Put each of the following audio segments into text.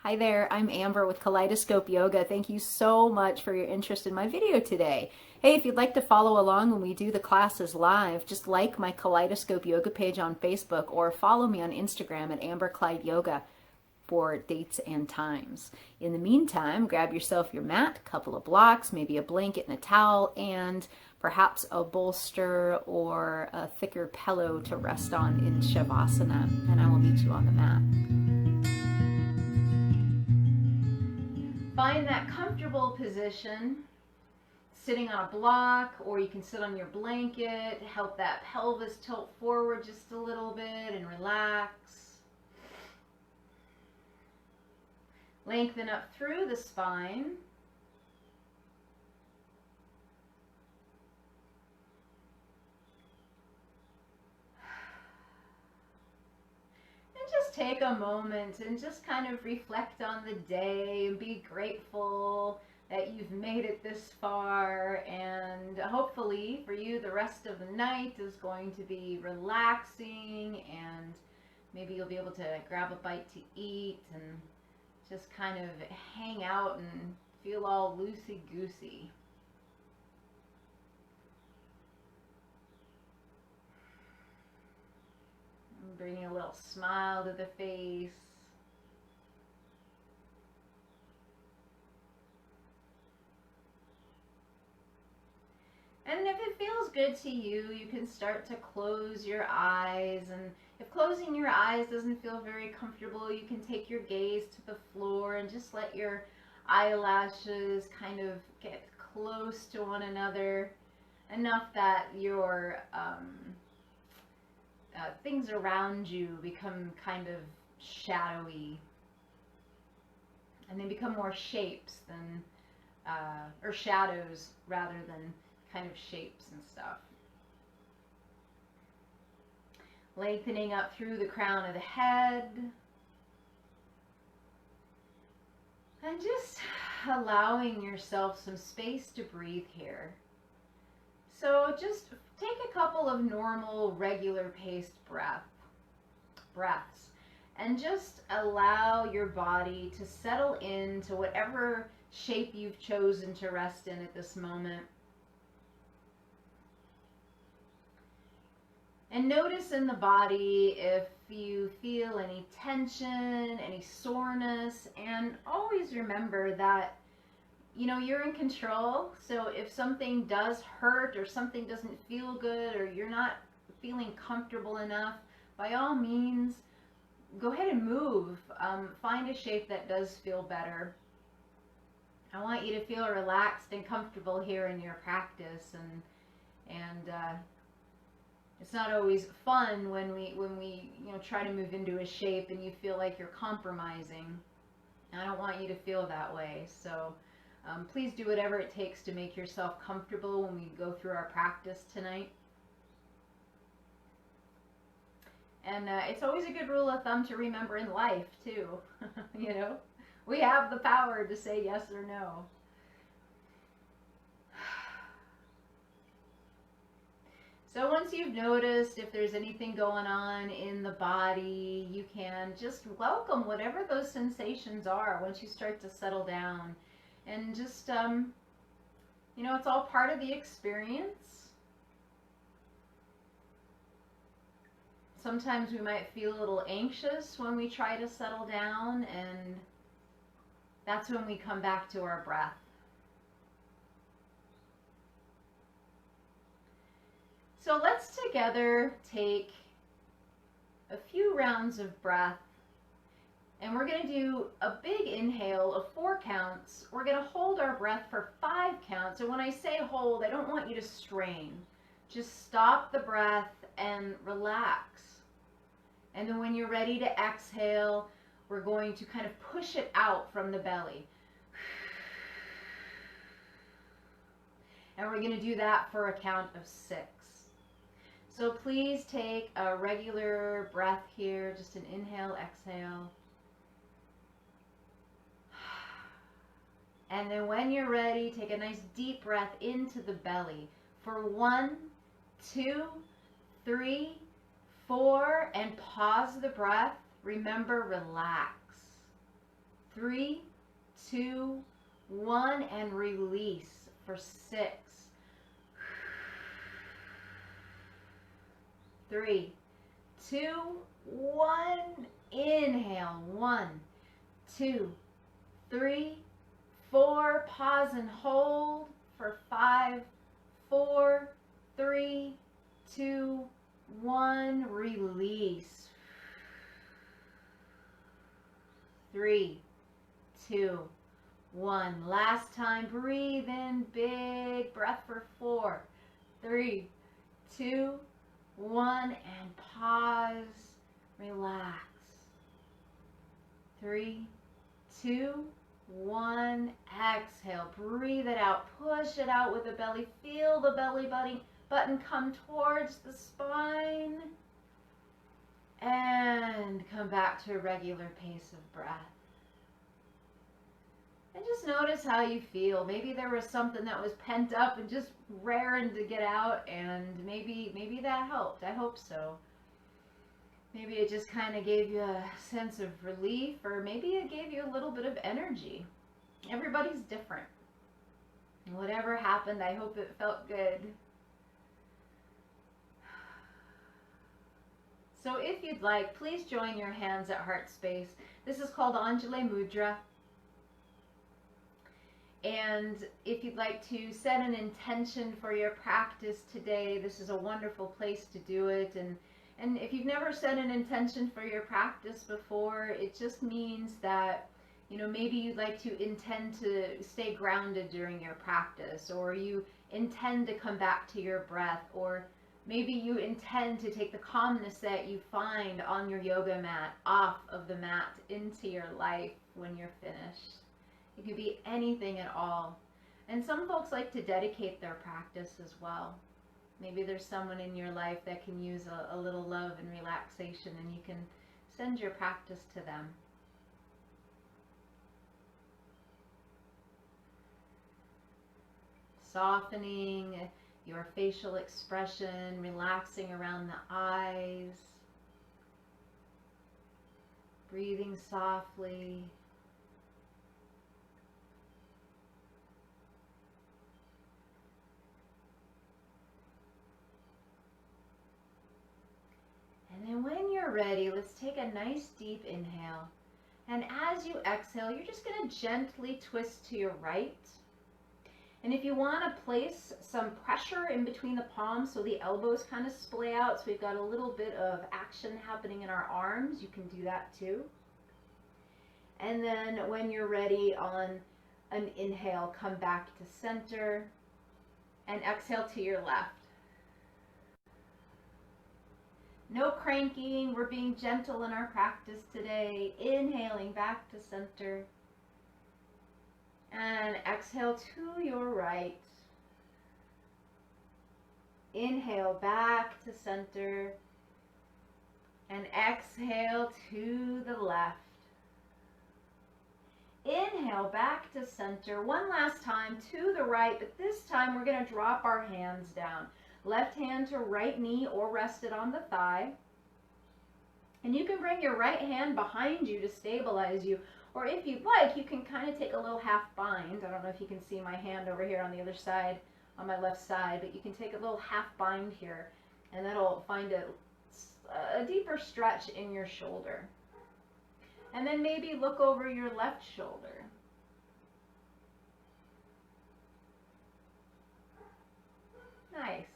Hi there, I'm Amber with Kaleidoscope Yoga. Thank you so much for your interest in my video today. Hey, if you'd like to follow along when we do the classes live, just like my Kaleidoscope Yoga page on Facebook or follow me on Instagram at Amber Kleid Yoga for dates and times. In the meantime, grab yourself your mat, a couple of blocks, maybe a blanket and a towel, and perhaps a bolster or a thicker pillow to rest on in Shavasana, and I will meet you on the mat. Find that comfortable position, sitting on a block, or you can sit on your blanket, help that pelvis tilt forward just a little bit and relax. Lengthen up through the spine. Just take a moment and just kind of reflect on the day and be grateful that you've made it this far, and hopefully for you the rest of the night is going to be relaxing, and maybe you'll be able to grab a bite to eat and just kind of hang out and feel all loosey-goosey. Bringing a little smile to the face. And if it feels good to you, you can start to close your eyes. And if closing your eyes doesn't feel very comfortable, you can take your gaze to the floor and just let your eyelashes kind of get close to one another, enough that your things around you become kind of shadowy, and they become more shapes than, or shadows rather than kind of shapes and stuff. Lengthening up through the crown of the head, and just allowing yourself some space to breathe here. So just take a couple of normal, regular paced breaths, and just allow your body to settle into whatever shape you've chosen to rest in at this moment. And notice in the body if you feel any tension, any soreness, and always remember that you're in control. So if something does hurt or something doesn't feel good or you're not feeling comfortable enough, by all means, go ahead and move. Find a shape that does feel better. I want you to feel relaxed and comfortable here in your practice, and it's not always fun when we try to move into a shape and you feel like you're compromising. I don't want you to feel that way. So please do whatever it takes to make yourself comfortable when we go through our practice tonight. And it's always a good rule of thumb to remember in life, too. We have the power to say yes or no. So once you've noticed if there's anything going on in the body, you can just welcome whatever those sensations are once you start to settle down. And just, it's all part of the experience. Sometimes we might feel a little anxious when we try to settle down, and that's when we come back to our breath. So let's together take a few rounds of breath. And we're going to do a big inhale of 4 counts. We're going to hold our breath for 5 counts. And when I say hold, I don't want you to strain. Just stop the breath and relax. And then when you're ready to exhale, we're going to kind of push it out from the belly. And we're going to do that for a count of 6. So please take a regular breath here, just an inhale, exhale. And then when you're ready, take a nice deep breath into the belly for 1, 2, 3, 4, and pause the breath. Remember, relax. 3, 2, 1, and release for 6, 3, 2, 1. Inhale. 1, 2, 3, 4. Pause and hold for 5, 4, 3, 2, 1. Release. 3, 2, 1. Last time. Breathe in. Big breath for 4, 3, 2, 1. And pause. Relax. 3, 2, 1. Exhale. Breathe it out. Push it out with the belly. Feel the belly button come towards the spine. And come back to a regular pace of breath. And just notice how you feel. Maybe there was something that was pent up and just raring to get out, and maybe that helped. I hope so. Maybe it just kind of gave you a sense of relief, or maybe it gave you a little bit of energy. Everybody's different. Whatever happened, I hope it felt good. So if you'd like, please join your hands at heart space. This is called Anjali Mudra. And if you'd like to set an intention for your practice today, this is a wonderful place to do it. And if you've never set an intention for your practice before, it just means that, you know, maybe you'd like to intend to stay grounded during your practice, or you intend to come back to your breath, or maybe you intend to take the calmness that you find on your yoga mat off of the mat into your life when you're finished. It could be anything at all. And some folks like to dedicate their practice as well. Maybe there's someone in your life that can use a little love and relaxation, and you can send your practice to them. Softening your facial expression, relaxing around the eyes, breathing softly. And then when you're ready, let's take a nice deep inhale. And as you exhale, you're just going to gently twist to your right. And if you want to place some pressure in between the palms so the elbows kind of splay out, so we've got a little bit of action happening in our arms, you can do that too. And then when you're ready, on an inhale, come back to center and exhale to your left. No cranking, we're being gentle in our practice today. Inhaling back to center. And exhale to your right. Inhale back to center. And exhale to the left. Inhale back to center. One last time to the right, but this time we're going to drop our hands down. Left hand to right knee or rest it on the thigh. And you can bring your right hand behind you to stabilize you. Or if you'd like, you can kind of take a little half bind. I don't know if you can see my hand over here on the other side, on my left side, but you can take a little half bind here, and that'll find a deeper stretch in your shoulder. And then maybe look over your left shoulder. Nice.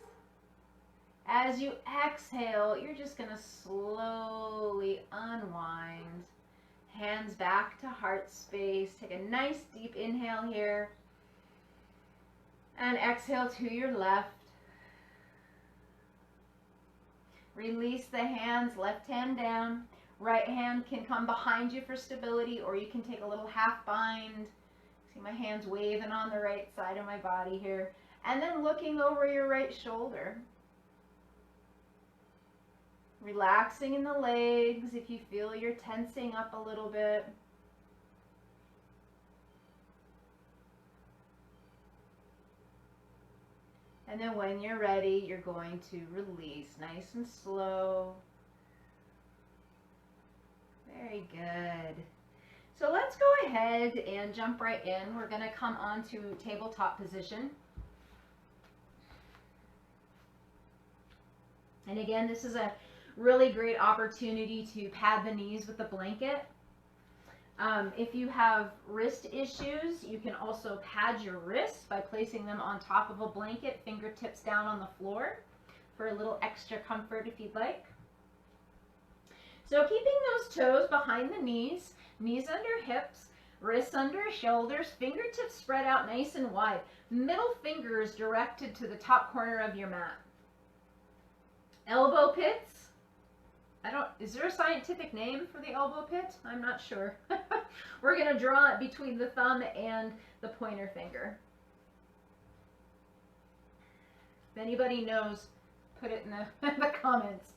As you exhale, you're just going to slowly unwind. Hands back to heart space. Take a nice deep inhale here. And exhale to your left. Release the hands, left hand down. Right hand can come behind you for stability, or you can take a little half bind. See my hands waving on the right side of my body here. And then looking over your right shoulder. Relaxing in the legs if you feel you're tensing up a little bit. And then when you're ready, you're going to release nice and slow. Very good. So let's go ahead and jump right in. We're going to come onto tabletop position. And again, this is a really great opportunity to pad the knees with the blanket. If you have wrist issues, you can also pad your wrists by placing them on top of a blanket, fingertips down on the floor for a little extra comfort if you'd like. So keeping those toes behind the knees, knees under hips, wrists under shoulders, fingertips spread out nice and wide, middle fingers directed to the top corner of your mat. Elbow pits. Is there a scientific name for the elbow pit? I'm not sure. We're going to draw it between the thumb and the pointer finger. If anybody knows, put it in the comments.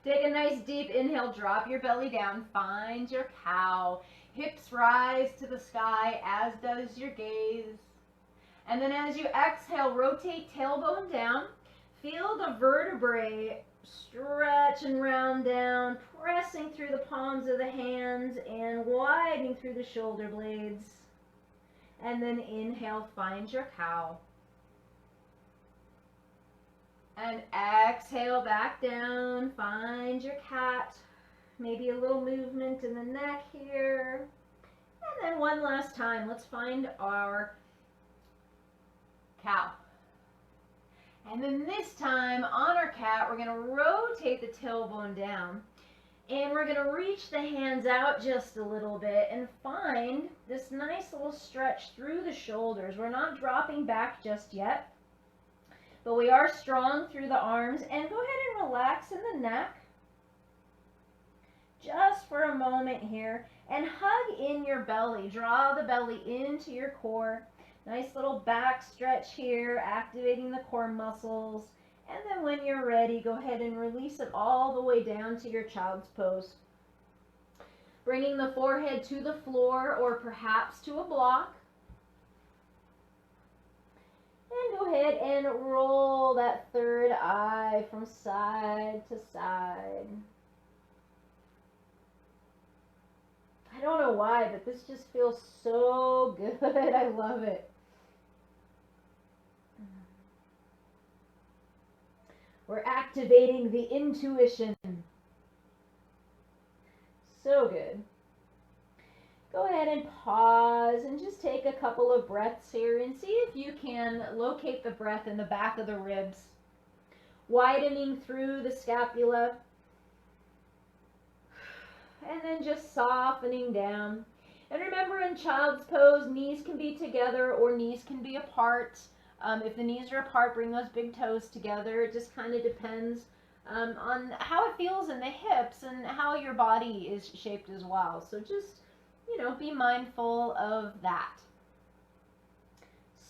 Take a nice deep inhale, drop your belly down, find your cow. Hips rise to the sky, as does your gaze. And then as you exhale, rotate tailbone down. Feel the vertebrae stretch and round down, pressing through the palms of the hands and widening through the shoulder blades. And then inhale, find your cow. And exhale back down, find your cat. Maybe a little movement in the neck here. And then one last time, let's find our cow. And then this time on our cat, we're going to rotate the tailbone down. And we're going to reach the hands out just a little bit and find this nice little stretch through the shoulders. We're not dropping back just yet, but we are strong through the arms. And go ahead and relax in the neck just for a moment here. And hug in your belly. Draw the belly into your core. Nice little back stretch here, activating the core muscles. And then when you're ready, go ahead and release it all the way down to your child's pose. Bringing the forehead to the floor or perhaps to a block. And go ahead and roll that third eye from side to side. I don't know why, but this just feels so good. I love it. We're activating the intuition. So good. Go ahead and pause and just take a couple of breaths here and see if you can locate the breath in the back of the ribs, widening through the scapula, and then just softening down. And remember, in child's pose, knees can be together or knees can be apart. If the knees are apart, bring those big toes together. It just kind of depends on how it feels in the hips and how your body is shaped as well. So just, be mindful of that.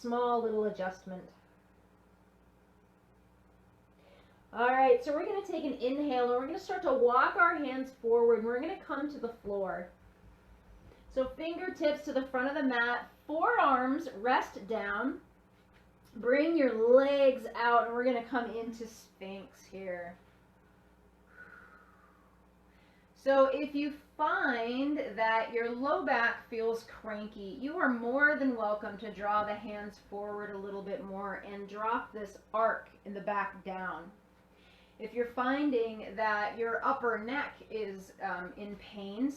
Small little adjustment. All right, so we're going to take an inhale and we're going to start to walk our hands forward and we're going to come to the floor. So fingertips to the front of the mat, forearms rest down. Bring your legs out and we're going to come into Sphinx here. So if you find that your low back feels cranky, you are more than welcome to draw the hands forward a little bit more and drop this arc in the back down. If you're finding that your upper neck is in pain,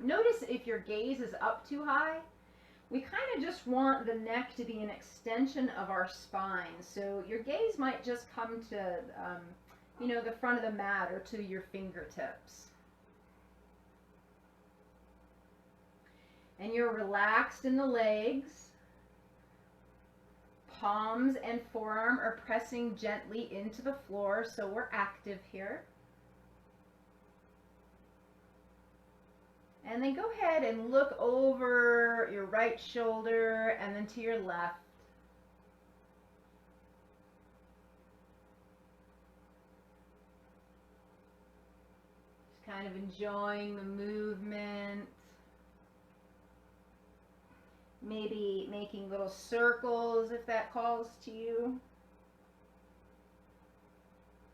notice if your gaze is up too high. We kind of just want the neck to be an extension of our spine. So your gaze might just come to, the front of the mat or to your fingertips. And you're relaxed in the legs. Palms and forearm are pressing gently into the floor, so we're active here. And then go ahead and look over your right shoulder and then to your left. Just kind of enjoying the movement. Maybe making little circles if that calls to you.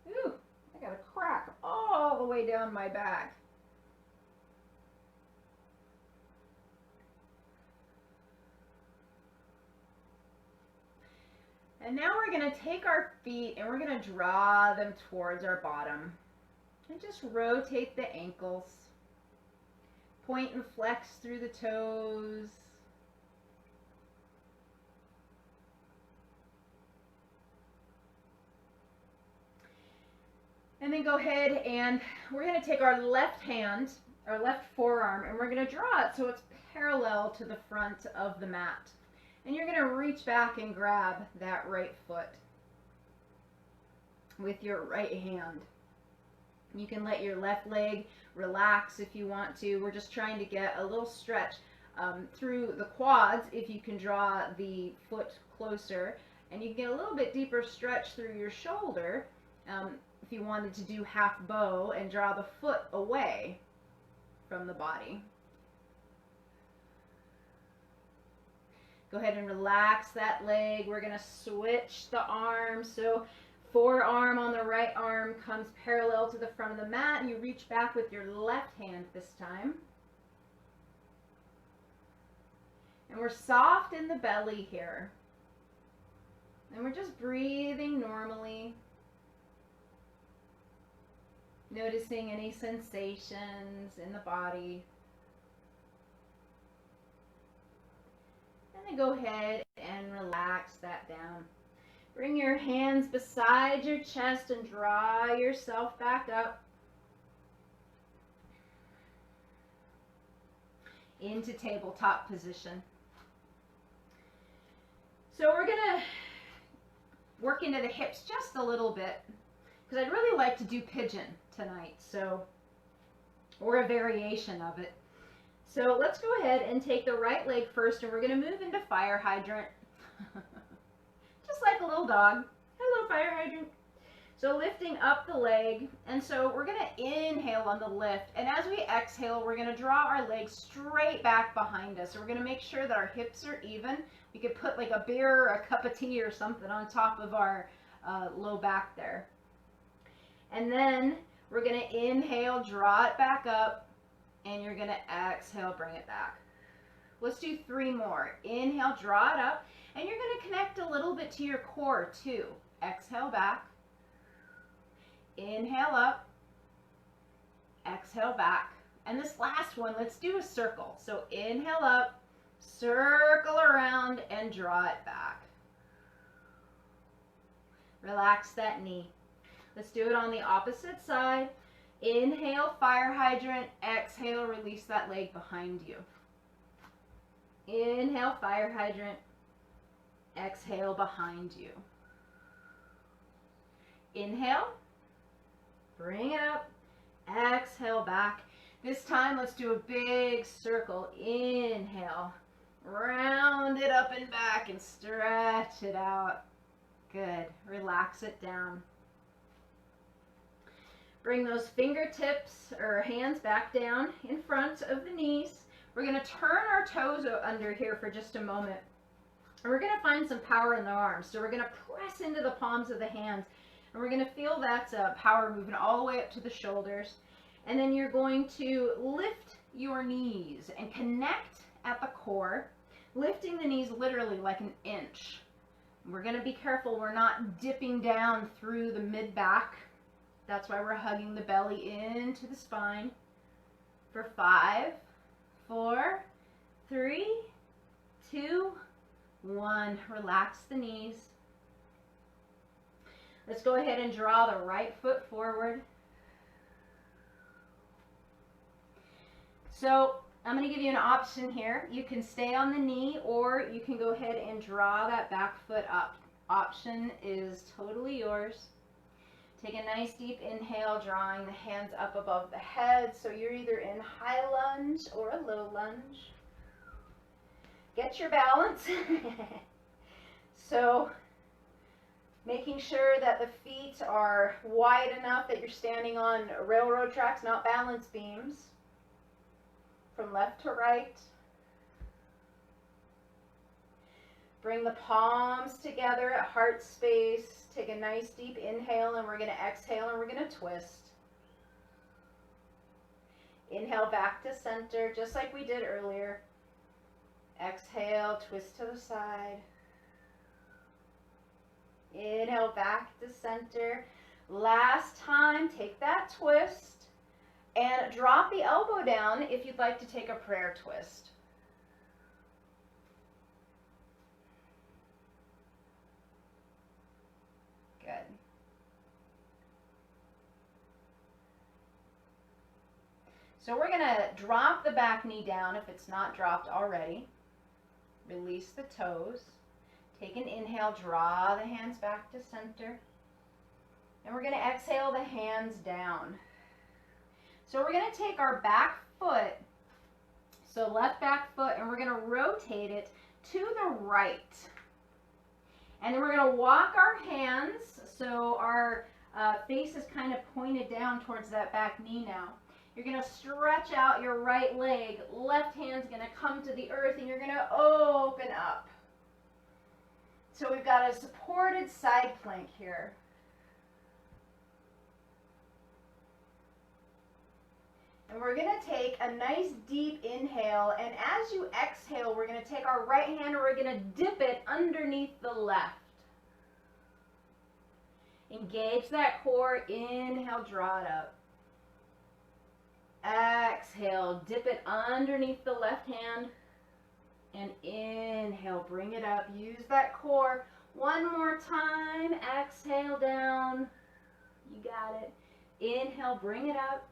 Ooh, I got a crack all the way down my back. And now we're going to take our feet and we're going to draw them towards our bottom. And just rotate the ankles. Point and flex through the toes. And then go ahead and we're going to take our left hand, our left forearm, and we're going to draw it so it's parallel to the front of the mat. And you're going to reach back and grab that right foot with your right hand. You can let your left leg relax if you want to. We're just trying to get a little stretch through the quads if you can draw the foot closer. And you can get a little bit deeper stretch through your shoulder if you wanted to do half bow and draw the foot away from the body. Go ahead and relax that leg. We're going to switch the arms. So forearm on the right arm comes parallel to the front of the mat. You reach back with your left hand this time. And we're soft in the belly here. And we're just breathing normally. Noticing any sensations in the body. And then go ahead and relax that down. Bring your hands beside your chest and draw yourself back up into tabletop position. So we're going to work into the hips just a little bit because I'd really like to do pigeon tonight, or a variation of it. So let's go ahead and take the right leg first, and we're going to move into fire hydrant. Just like a little dog. Hello, fire hydrant. So lifting up the leg, and so we're going to inhale on the lift, and as we exhale, we're going to draw our legs straight back behind us. So we're going to make sure that our hips are even. We could put like a beer or a cup of tea or something on top of our low back there. And then we're going to inhale, draw it back up, and you're going to exhale, bring it back. Let's do 3 more. Inhale, draw it up, and you're going to connect a little bit to your core too. Exhale back. Inhale up. Exhale back. And this last one, let's do a circle. So inhale up, circle around, and draw it back. Relax that knee. Let's do it on the opposite side. Inhale, fire hydrant. Exhale, release that leg behind you. Inhale, fire hydrant. Exhale, behind you. Inhale. Bring it up. Exhale, back. This time, let's do a big circle. Inhale. Round it up and back and stretch it out. Good. Relax it down. Bring those fingertips or hands back down in front of the knees. We're going to turn our toes under here for just a moment. And we're going to find some power in the arms. So we're going to press into the palms of the hands. And we're going to feel that power moving all the way up to the shoulders. And then you're going to lift your knees and connect at the core, lifting the knees literally like an inch. We're going to be careful we're not dipping down through the mid-back. That's why we're hugging the belly into the spine. For 5, 4, 3, 2, 1. Relax the knees. Let's go ahead and draw the right foot forward. So I'm going to give you an option here. You can stay on the knee or you can go ahead and draw that back foot up. Option is totally yours. Take a nice deep inhale, drawing the hands up above the head. So you're either in high lunge or a low lunge. Get your balance. So making sure that the feet are wide enough that you're standing on railroad tracks, not balance beams. From left to right. Bring the palms together at heart space. Take a nice deep inhale and we're going to exhale and we're going to twist. Inhale back to center just like we did earlier. Exhale, twist to the side. Inhale back to center. Last time, take that twist and drop the elbow down if you'd like to take a prayer twist. Good. So we're going to drop the back knee down if it's not dropped already. Release the toes. Take an inhale, draw the hands back to center. And we're going to exhale the hands down. So we're going to take our back foot, so left back foot, and we're going to rotate it to the right. And then we're going to walk our hands so our face is kind of pointed down towards that back knee now. You're going to stretch out your right leg. Left hand's going to come to the earth, and you're going to open up. So we've got a supported side plank here. And we're going to take a nice deep inhale, and as you exhale, we're going to take our right hand and we're going to dip it underneath the left. Engage that core. Inhale, draw it up. Exhale, dip it underneath the left hand. And inhale, bring it up. Use that core. One more time. Exhale down. You got it. Inhale, bring it up.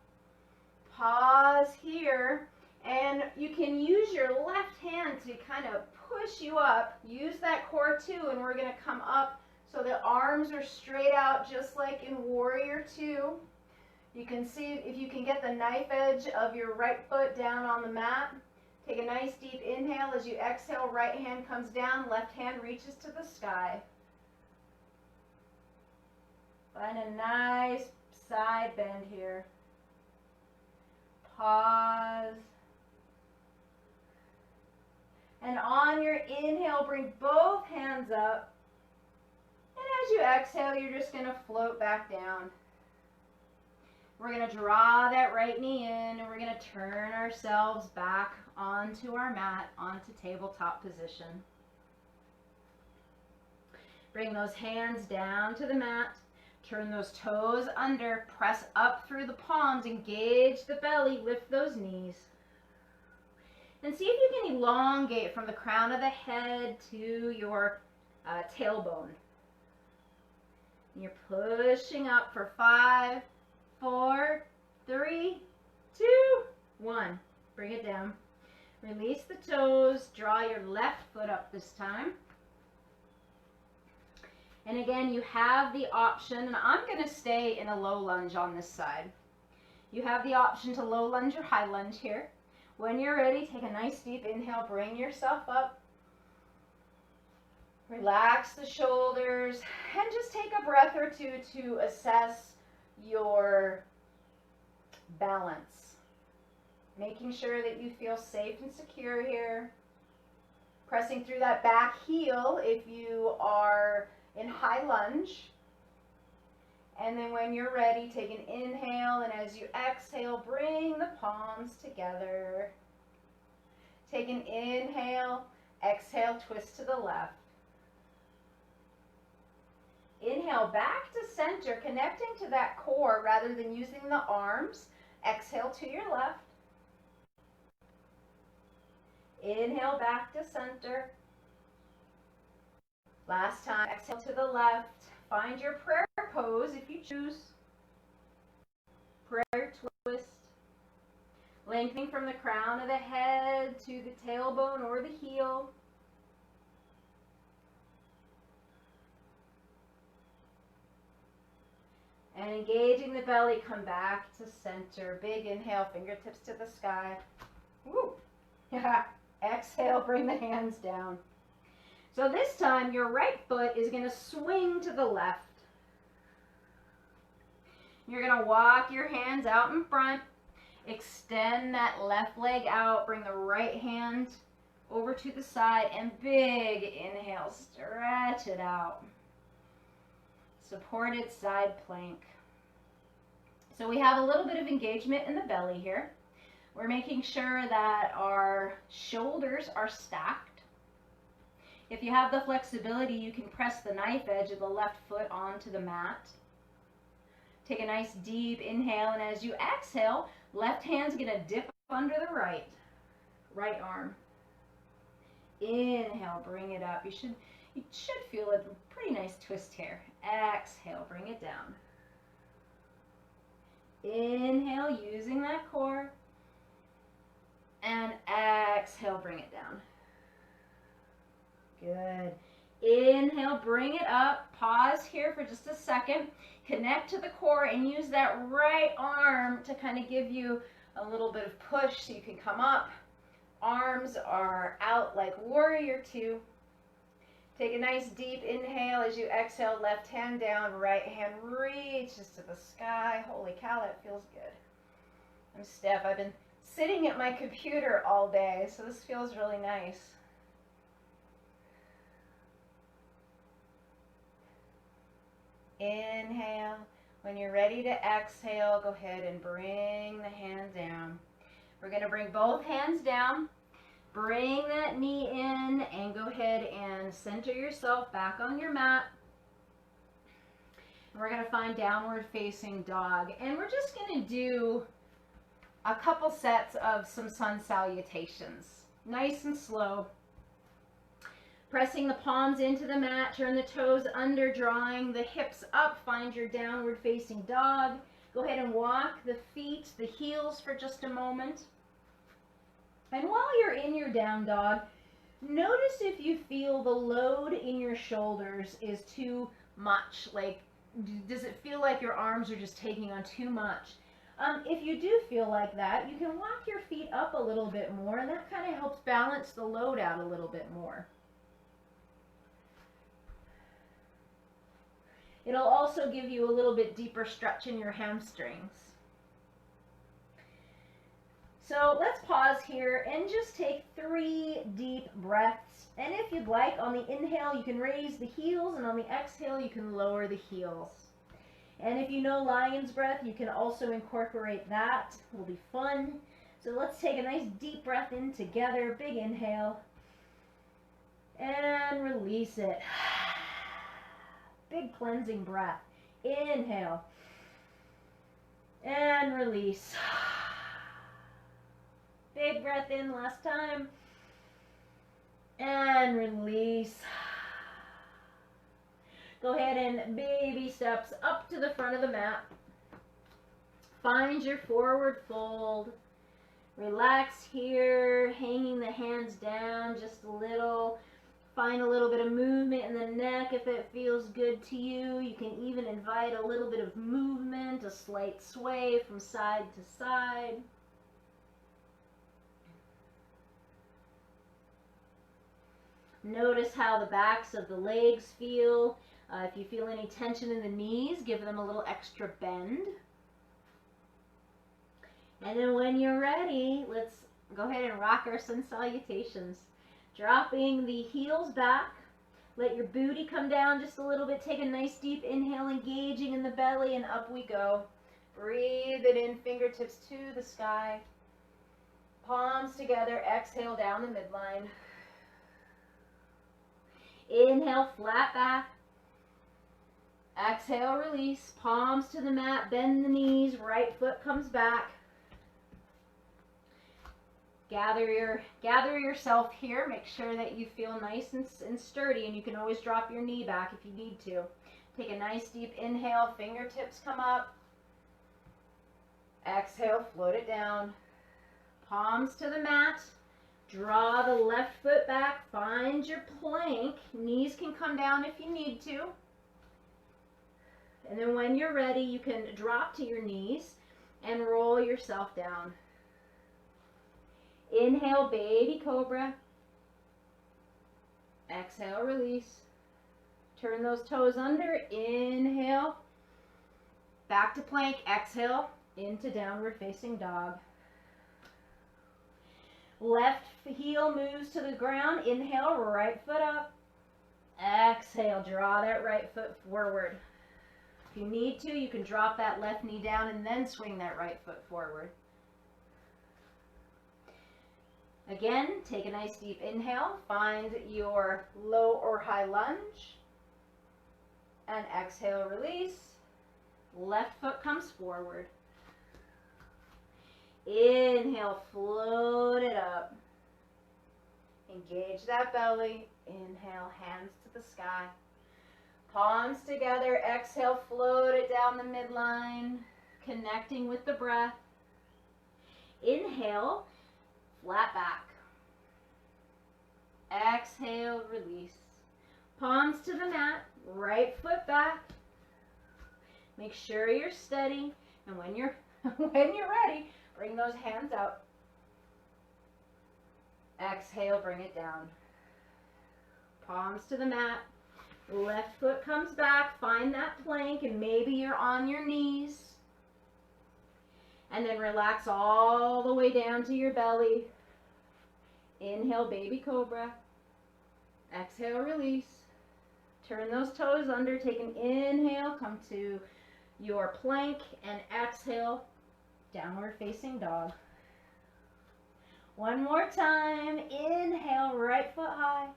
Pause here. And you can use your left hand to kind of push you up. Use that core too. And we're going to come up so the arms are straight out just like in Warrior Two. You can see if you can get the knife edge of your right foot down on the mat. Take a nice deep inhale. As you exhale, right hand comes down, left hand reaches to the sky. Find a nice side bend here. Pause. And on your inhale, bring both hands up. And as you exhale, you're just going to float back down. We're going to draw that right knee in, and we're going to turn ourselves back onto our mat, onto tabletop position. Bring those hands down to the mat. Turn those toes under. Press up through the palms. Engage the belly. Lift those knees. And see if you can elongate from the crown of the head to your tailbone. And you're pushing up for 5, 4, 3, 2, 1. Bring it down. Release the toes. Draw your left foot up this time. And again, you have the option, and I'm going to stay in a low lunge on this side. You have the option to low lunge or high lunge here. When you're ready, take a nice deep inhale. Bring yourself up. Relax the shoulders, and just take a breath or two to assess your balance. Making sure that you feel safe and secure here. Pressing through that back heel if you are in high lunge. And then when you're ready, take an inhale, and as you exhale, bring the palms together. Take an inhale, exhale, twist to the left. Inhale back to center, connecting to that core rather than using the arms. Exhale to your left. Inhale back to center. Last time, exhale to the left. Find your prayer pose if you choose. Prayer twist. Lengthening from the crown of the head to the tailbone or the heel. And engaging the belly, come back to center. Big inhale, fingertips to the sky. Woo! Exhale, bring the hands down. So this time, your right foot is going to swing to the left. You're going to walk your hands out in front. Extend that left leg out. Bring the right hand over to the side. And big inhale, stretch it out. Supported side plank. So we have a little bit of engagement in the belly here. We're making sure that our shoulders are stacked. If you have the flexibility, you can press the knife edge of the left foot onto the mat. Take a nice deep inhale, and as you exhale, left hand's gonna dip under the right arm. Inhale, bring it up. You should feel a pretty nice twist here. Exhale, bring it down. Inhale, using that core. And exhale, bring it down. Good. Inhale, bring it up. Pause here for just a second. Connect to the core and use that right arm to kind of give you a little bit of push so you can come up. Arms are out like warrior two. Take a nice deep inhale as you exhale, left hand down, right hand reaches to the sky. Holy cow, that feels good. I'm Steph. I've been sitting at my computer all day, so this feels really nice. Inhale. When you're ready to exhale, go ahead and bring the hand down. We're going to bring both hands down. Bring that knee in and go ahead and center yourself back on your mat. And we're going to find downward facing dog. And we're just going to do a couple sets of some sun salutations. Nice and slow. Pressing the palms into the mat, turn the toes under, drawing the hips up, find your downward facing dog. Go ahead and walk the feet, the heels for just a moment. And while you're in your down dog, notice if you feel the load in your shoulders is too much. Like, does it feel like your arms are just taking on too much? If you do feel like that, you can walk your feet up a little bit more, and that kind of helps balance the load out a little bit more. It'll also give you a little bit deeper stretch in your hamstrings. So let's pause here and just take 3 deep breaths. And if you'd like, on the inhale, you can raise the heels, and on the exhale, you can lower the heels. And if you know lion's breath, you can also incorporate that. It'll be fun. So let's take a nice deep breath in together. Big inhale. And release it. Big cleansing breath. Inhale. And release. Big breath in last time. And release. Go ahead and baby steps up to the front of the mat. Find your forward fold. Relax here, hanging the hands down just a little. Find a little bit of movement in the neck if it feels good to you. You can even invite a little bit of movement, a slight sway from side to side. Notice how the backs of the legs feel. If you feel any tension in the knees, give them a little extra bend. And then when you're ready, let's go ahead and rock our Sun Salutations. Dropping the heels back. Let your booty come down just a little bit. Take a nice deep inhale, engaging in the belly, and up we go. Breathe it in, fingertips to the sky. Palms together, exhale down the midline. Inhale, flat back. Exhale, release. Palms to the mat, bend the knees, right foot comes back. Gather yourself here. Make sure that you feel nice and sturdy, and you can always drop your knee back if you need to. Take a nice deep inhale, fingertips come up. Exhale, float it down. Palms to the mat. Draw the left foot back, find your plank. Knees can come down if you need to. And then when you're ready, you can drop to your knees and roll yourself down. Inhale, baby cobra. Exhale, release. Turn those toes under. Inhale. Back to plank. Exhale, into downward facing dog. Left heel moves to the ground. Inhale, right foot up. Exhale, draw that right foot forward. If you need to, you can drop that left knee down and then swing that right foot forward. Again, take a nice deep inhale. Find your low or high lunge. And exhale, release. Left foot comes forward. Inhale, float it up. Engage that belly. Inhale, hands to the sky. Palms together. Exhale, float it down the midline, connecting with the breath. Inhale, flat back. Exhale, release. Palms to the mat, right foot back. Make sure you're steady, and when you're ready, bring those hands up. Exhale, bring it down. Palms to the mat. Left foot comes back. Find that plank, and maybe you're on your knees. And then relax all the way down to your belly. Inhale, baby cobra. Exhale, release. Turn those toes under. Take an inhale. Come to your plank. And exhale, downward facing dog. One more time. Inhale, right foot high.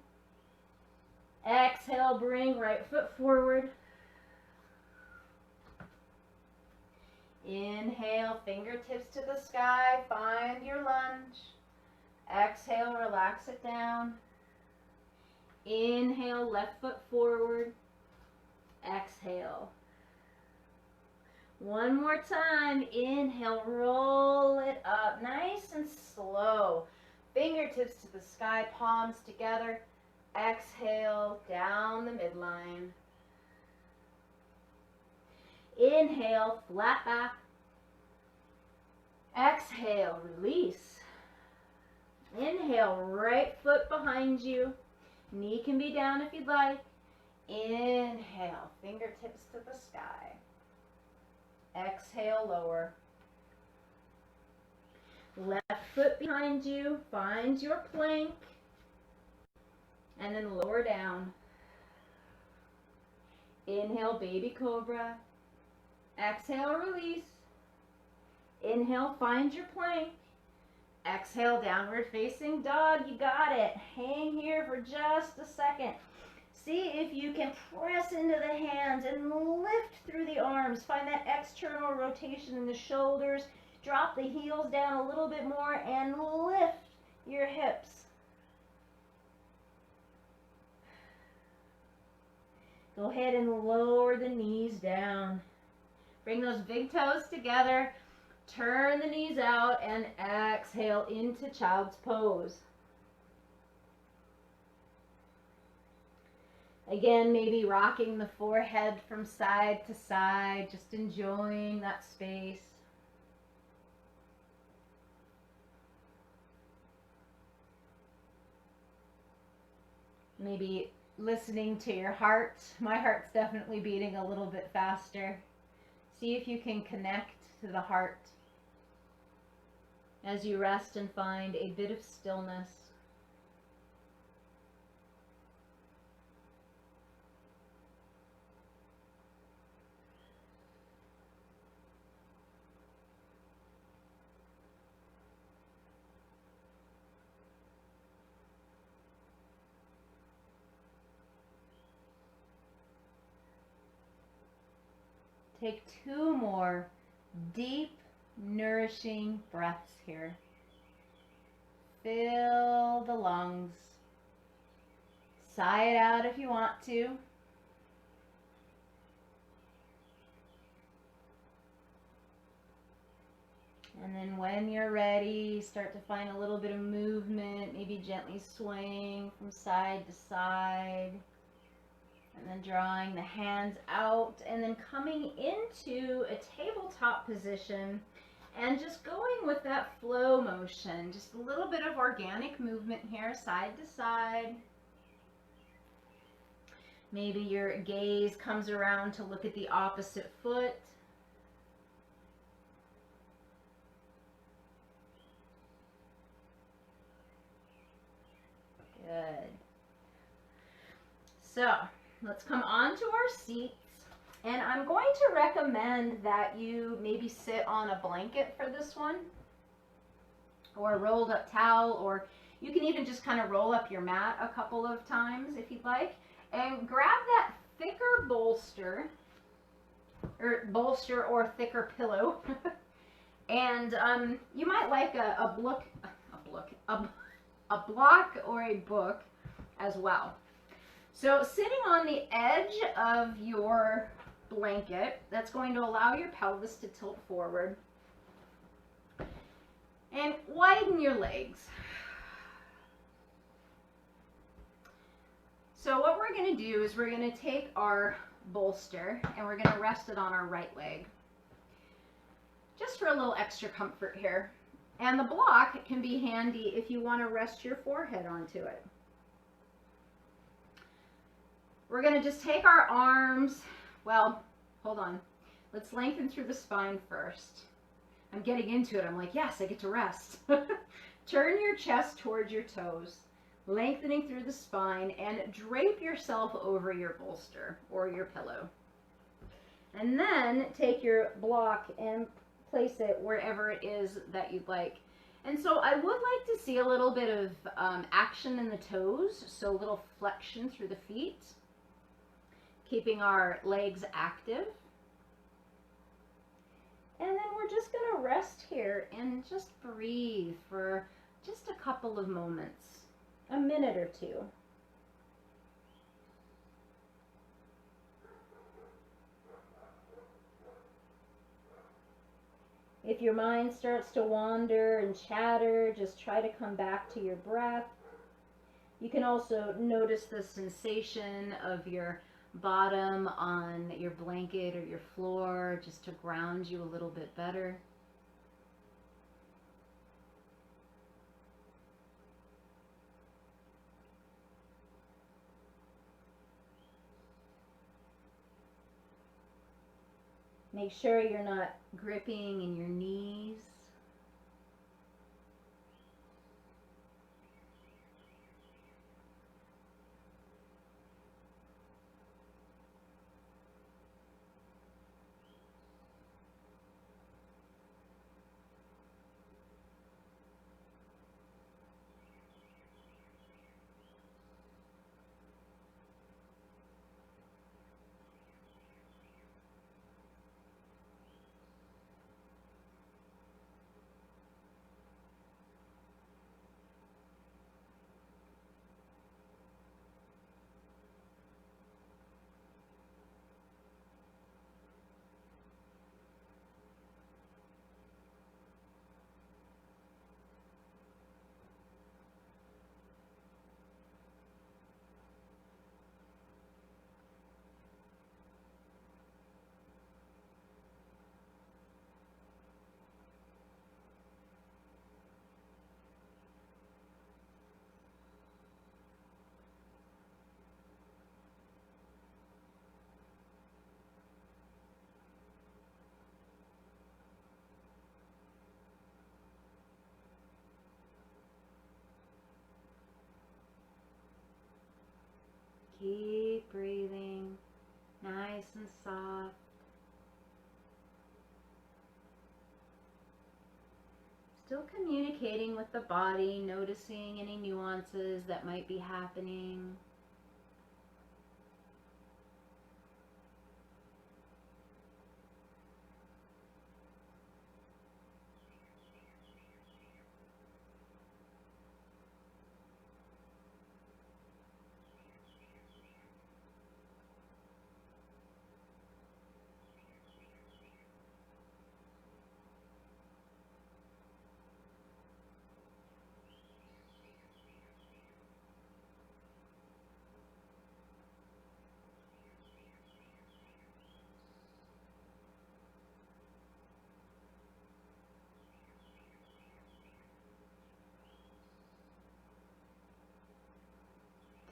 Exhale, bring right foot forward. Inhale, fingertips to the sky. Find your lunge. Exhale, relax it down. Inhale, left foot forward. Exhale. One more time. Inhale, roll it up nice and slow. Fingertips to the sky, palms together. Exhale, down the midline. Inhale, flat back. Exhale, release. Inhale, right foot behind you. Knee can be down if you'd like. Inhale, fingertips to the sky. Exhale, lower. Left foot behind you. Find your plank. And then lower down. Inhale, baby cobra. Exhale, release. Inhale, find your plank. Exhale, downward facing dog. You got it. Hang here for just a second. See if you can press into the hands and lift through the arms. Find that external rotation in the shoulders. Drop the heels down a little bit more and lift your hips. Go ahead and lower the knees down. Bring those big toes together. Turn the knees out and exhale into child's pose. Again, maybe rocking the forehead from side to side, just enjoying that space. Maybe listening to your heart. My heart's definitely beating a little bit faster. See if you can connect to the heart as you rest and find a bit of stillness. Take 2 more deep, nourishing breaths here. Fill the lungs. Sigh it out if you want to. And then when you're ready, start to find a little bit of movement, maybe gently swaying from side to side. And then drawing the hands out and then coming into a tabletop position and just going with that flow motion. Just a little bit of organic movement here, side to side. Maybe your gaze comes around to look at the opposite foot. Good. So, let's come onto our seats, and I'm going to recommend that you maybe sit on a blanket for this one, or a rolled up towel, or You can even just kind of roll up your mat a couple of times if you'd like, and grab that thicker bolster or thicker pillow. And you might like a block or a book as well. So sitting on the edge of your blanket, that's going to allow your pelvis to tilt forward. And widen your legs. So what we're going to do is we're going to take our bolster and we're going to rest it on our right leg. Just for a little extra comfort here. And the block can be handy if you want to rest your forehead onto it. We're going to just take our arms, well, hold on. Let's lengthen through the spine first. I'm getting into it. I'm like, yes, I get to rest. Turn your chest towards your toes, lengthening through the spine, and drape yourself over your bolster or your pillow. And then take your block and place it wherever it is that you'd like. And so I would like to see a little bit of action in the toes, so a little flexion through the feet, keeping our legs active. And then we're just going to rest here and just breathe for just a couple of moments, a minute or two. If your mind starts to wander and chatter, just try to come back to your breath. You can also notice the sensation of your bottom on your blanket or your floor, just to ground you a little bit better. Make sure you're not gripping in your knees. Keep breathing, nice and soft. Still communicating with the body, noticing any nuances that might be happening.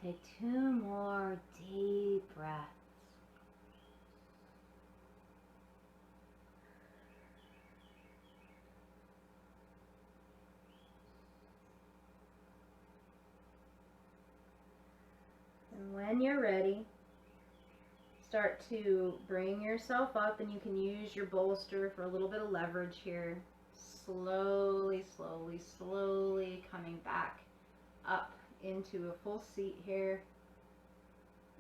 Take 2 more deep breaths. And when you're ready, start to bring yourself up, and you can use your bolster for a little bit of leverage here. Slowly, slowly, slowly coming back up into a full seat here.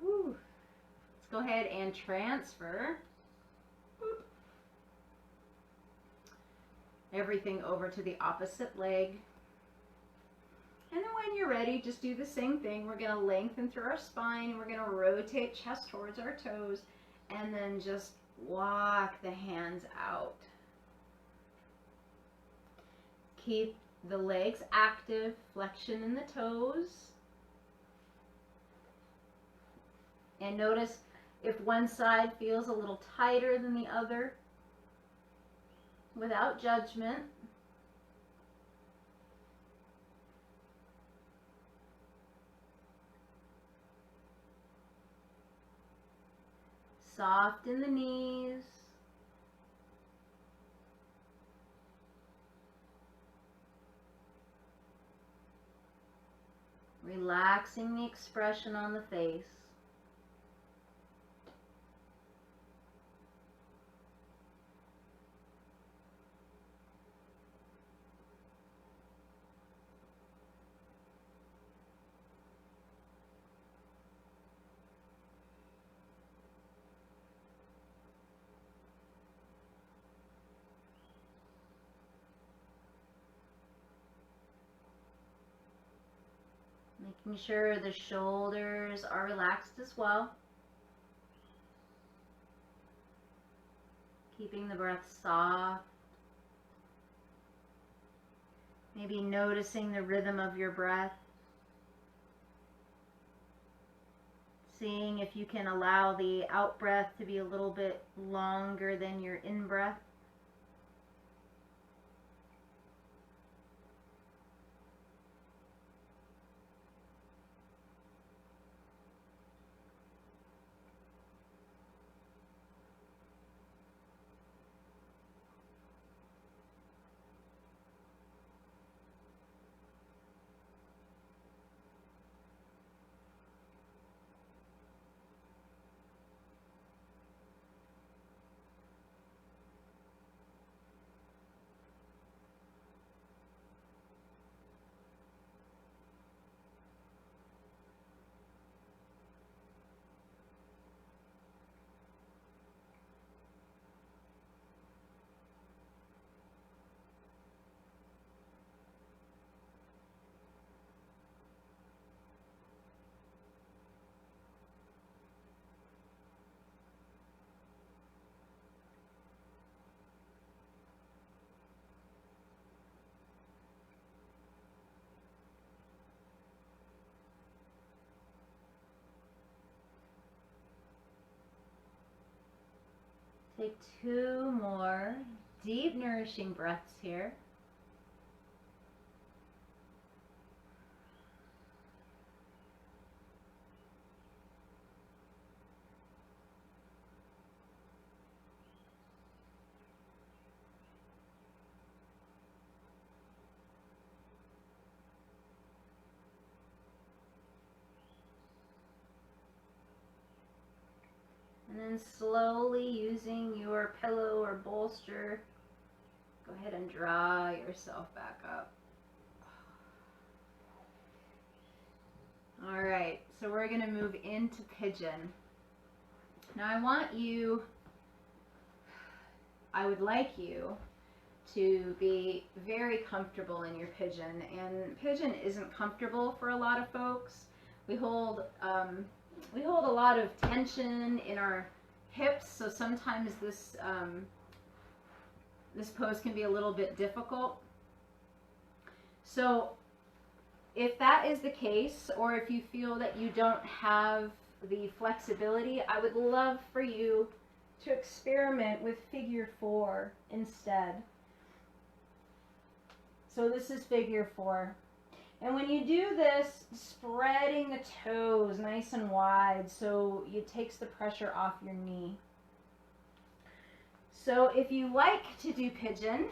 Woo. Let's go ahead and transfer everything over to the opposite leg. And then when you're ready, just do the same thing. We're going to lengthen through our spine. We're going to rotate chest towards our toes. And then just walk the hands out. Keep the legs active, flexion in the toes. And notice if one side feels a little tighter than the other, without judgment. Soft in the knees. Relaxing the expression on the face. Making sure the shoulders are relaxed as well. Keeping the breath soft. Maybe noticing the rhythm of your breath. Seeing if you can allow the out breath to be a little bit longer than your in breath. Take 2 more deep, nourishing breaths here. And then slowly, using your pillow or bolster, go ahead and draw yourself back up. All right, so we're going to move into pigeon. Now I would like you to be very comfortable in your pigeon. And pigeon isn't comfortable for a lot of folks. We hold a lot of tension in our hips, so sometimes this pose can be a little bit difficult. So if that is the case, or if you feel that you don't have the flexibility, I would love for you to experiment with figure 4 instead. So this is figure 4. And when you do this, spreading the toes nice and wide so it takes the pressure off your knee. So if you like to do pigeon,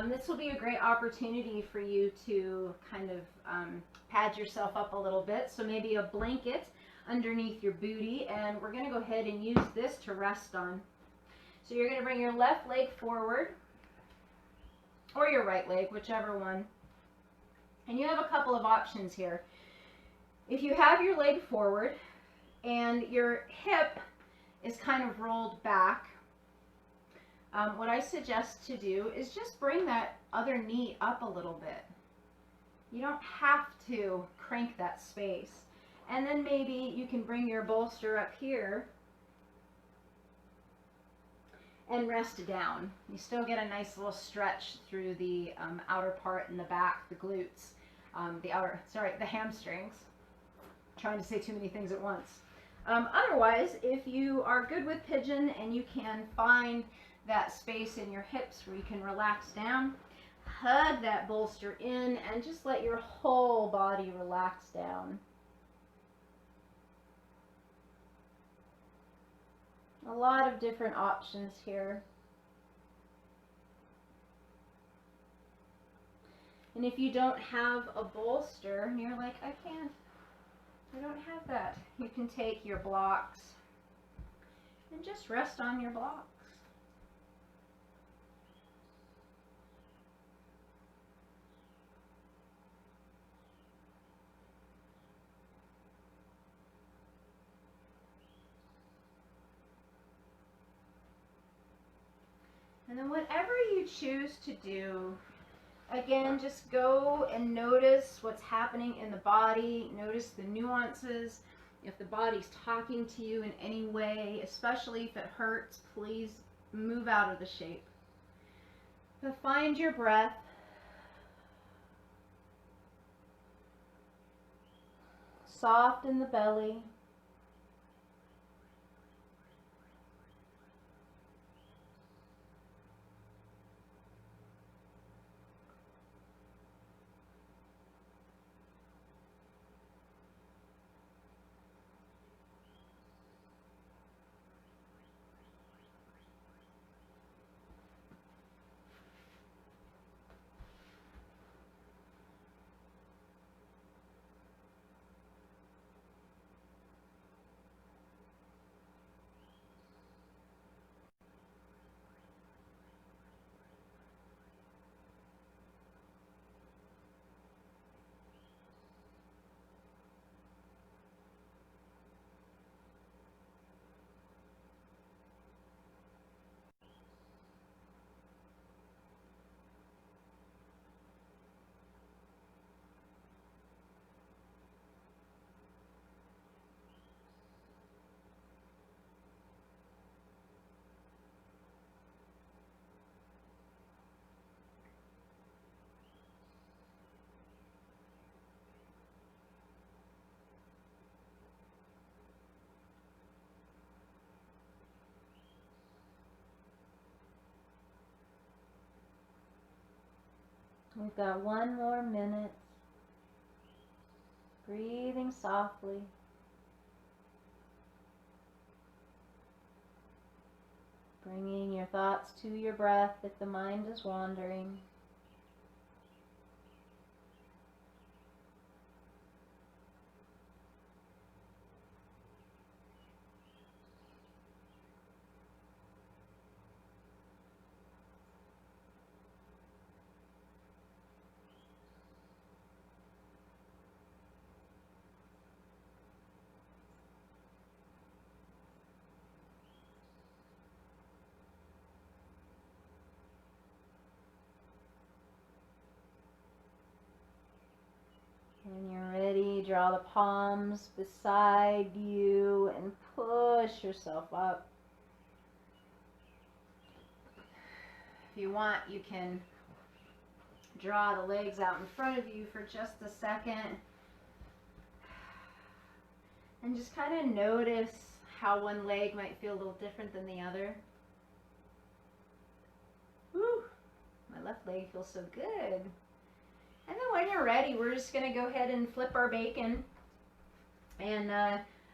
this will be a great opportunity for you to kind of pad yourself up a little bit. So maybe a blanket underneath your booty, and we're going to go ahead and use this to rest on. So you're going to bring your left leg forward, or your right leg, whichever one. And you have a couple of options here. If you have your leg forward and your hip is kind of rolled back, what I suggest to do is just bring that other knee up a little bit. You don't have to crank that space. And then maybe you can bring your bolster up here and rest down. You still get a nice little stretch through the outer part in the back, the glutes, the hamstrings. I'm trying to say too many things at once. Otherwise, if you are good with pigeon and you can find that space in your hips where you can relax down, hug that bolster in and just let your whole body relax down. A lot of different options here. And if you don't have a bolster and you're like, I don't have that, you can take your blocks and just rest on your blocks. And then whatever you choose to do, again, just go and notice what's happening in the body. Notice the nuances. If the body's talking to you in any way, especially if it hurts, please move out of the shape. But find your breath. Soften the belly. We've got one more minute. Breathing softly. Bringing your thoughts to your breath if the mind is wandering. When you're ready, draw the palms beside you and push yourself up. If you want, you can draw the legs out in front of you for just a second. And just kind of notice how one leg might feel a little different than the other. Whew, my left leg feels so good. And then when you're ready, we're just going to go ahead and flip our bacon. And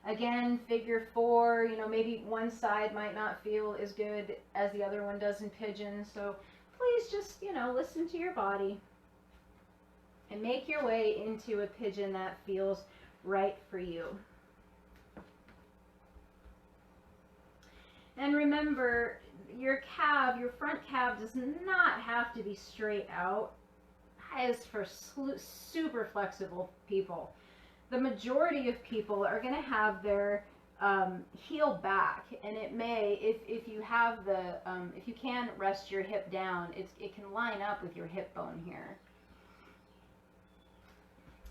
again, figure 4, maybe one side might not feel as good as the other one does in pigeon. So please just, listen to your body and make your way into a pigeon that feels right for you. And remember, your front calf does not have to be straight out. Is for super flexible people. the majority of people are going to have their heel back, and it may, if you have the, if you can rest your hip down, it can line up with your hip bone here.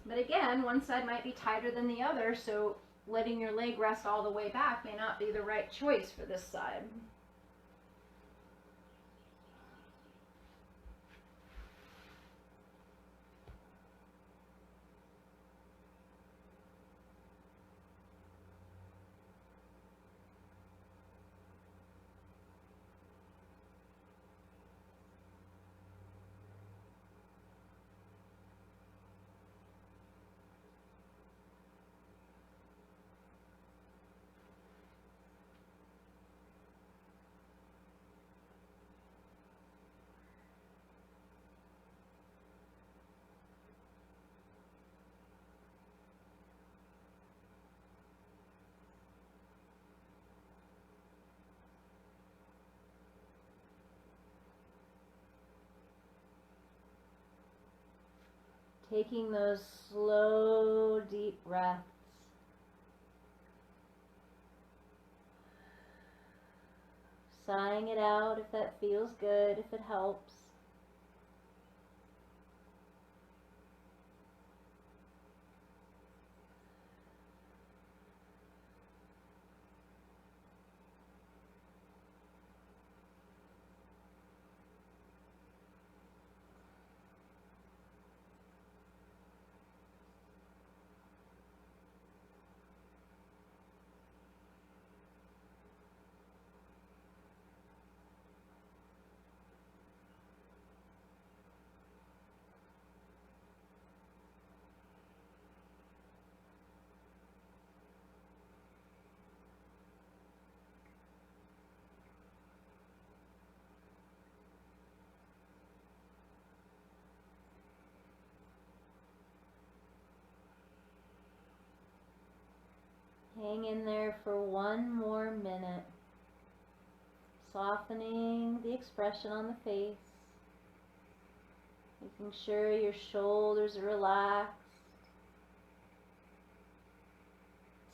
But again, one side might be tighter than the other, so letting your leg rest all the way back may not be the right choice for this side. Taking those slow, deep breaths. Sighing it out if that feels good, if it helps. Hang in there for one more minute, softening the expression on the face, making sure your shoulders are relaxed,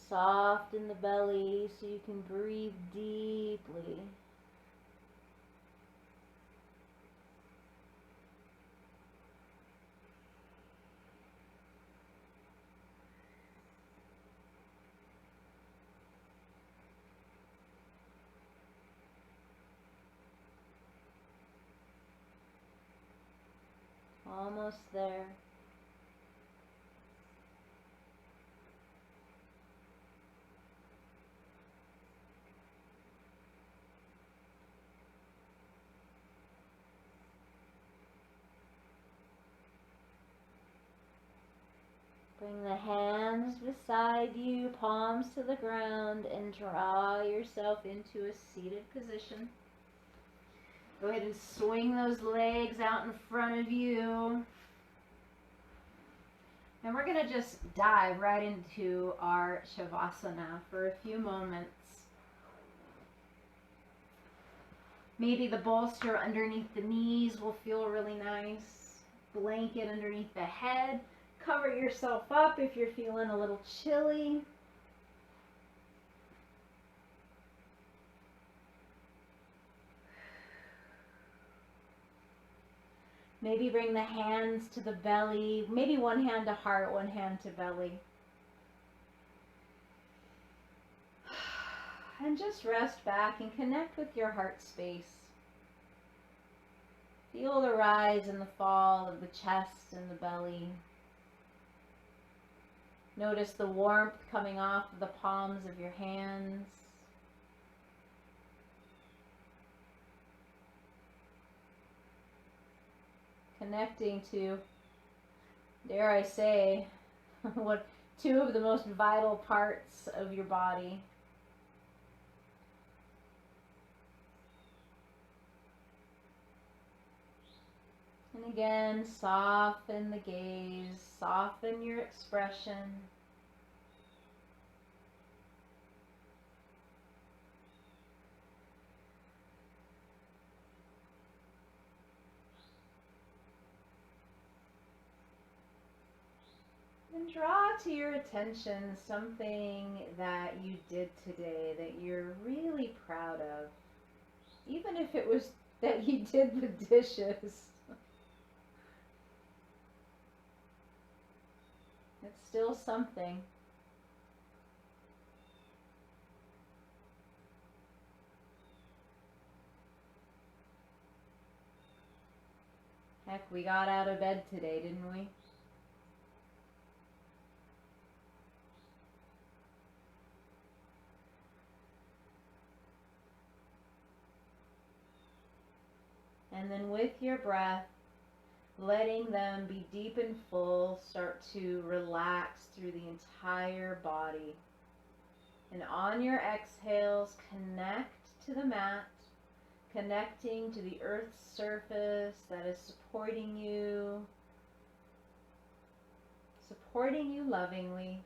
soft in the belly so you can breathe deeply. Almost there. Bring the hands beside you, palms to the ground, and draw yourself into a seated position. Go ahead and swing those legs out in front of you. And we're going to just dive right into our Shavasana for a few moments. Maybe the bolster underneath the knees will feel really nice. Blanket underneath the head. Cover yourself up if you're feeling a little chilly. Maybe bring the hands to the belly. Maybe one hand to heart, one hand to belly. And just rest back and connect with your heart space. Feel the rise and the fall of the chest and the belly. Notice the warmth coming off of the palms of your hands. Connecting to, dare I say, what two of the most vital parts of your body. And again, soften the gaze, soften your expression. And draw to your attention something that you did today that you're really proud of. Even if it was that you did the dishes. It's still something. Heck, we got out of bed today, didn't we? And then with your breath, letting them be deep and full, start to relax through the entire body. And on your exhales, connect to the mat, connecting to the earth's surface that is supporting you lovingly.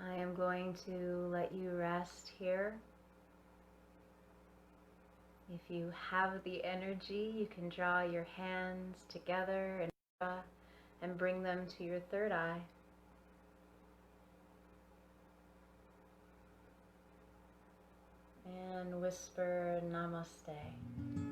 I am going to let you rest here. If you have the energy, you can draw your hands together and bring them to your third eye. And whisper Namaste.